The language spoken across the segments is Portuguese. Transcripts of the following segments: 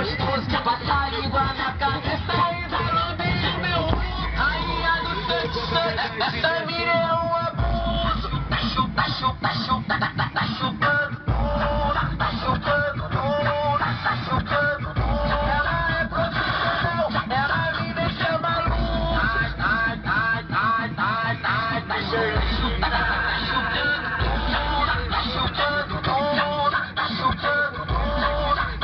gostoso, quer passar a língua na cabeça e vai lamber o meu cu. Rainha do sexo, essa mira é um abuso. Tá chupando, tá chupando, tá chupando, tá chupando, tá chupando. Ela é profissional, ela me deixa maluco. Ai, ai, ai, ai, ai, tá chupando, tá chupando, tá chupando, tá chupando, tá chupando, tá chupando.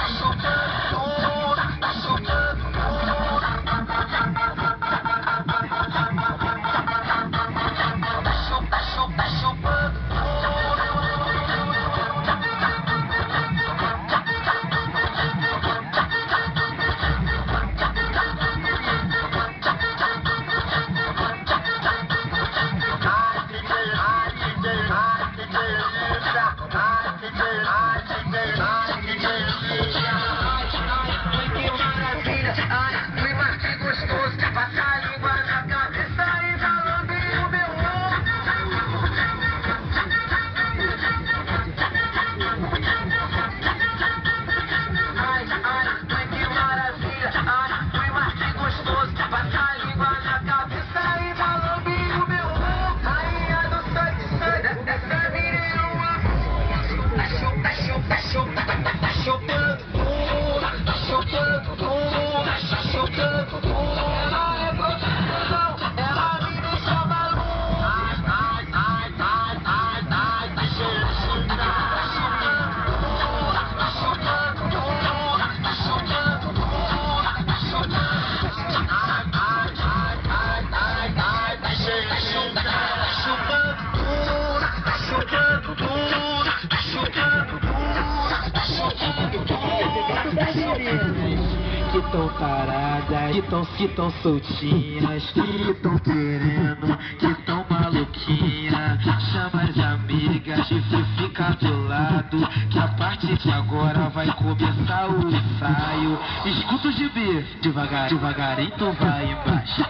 Que tão paradas, que tão soltinhas, que tão querendo, que tão maluquinha. Chama as amigas e fica do lado, que a partir de agora vai começar o ensaio. Escuta o gibi, devagarinho tu vai embaixo,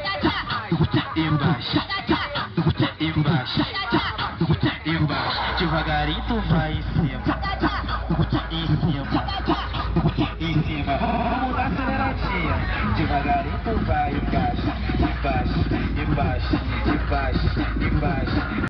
embaixo, embaixo, embaixo. Devagarinho tu vai em cima, em cima, em cima. Vamos dar aceleradinha. Devagarinho tu vai embaixo, embaixo, embaixo, embaixo, embaixo.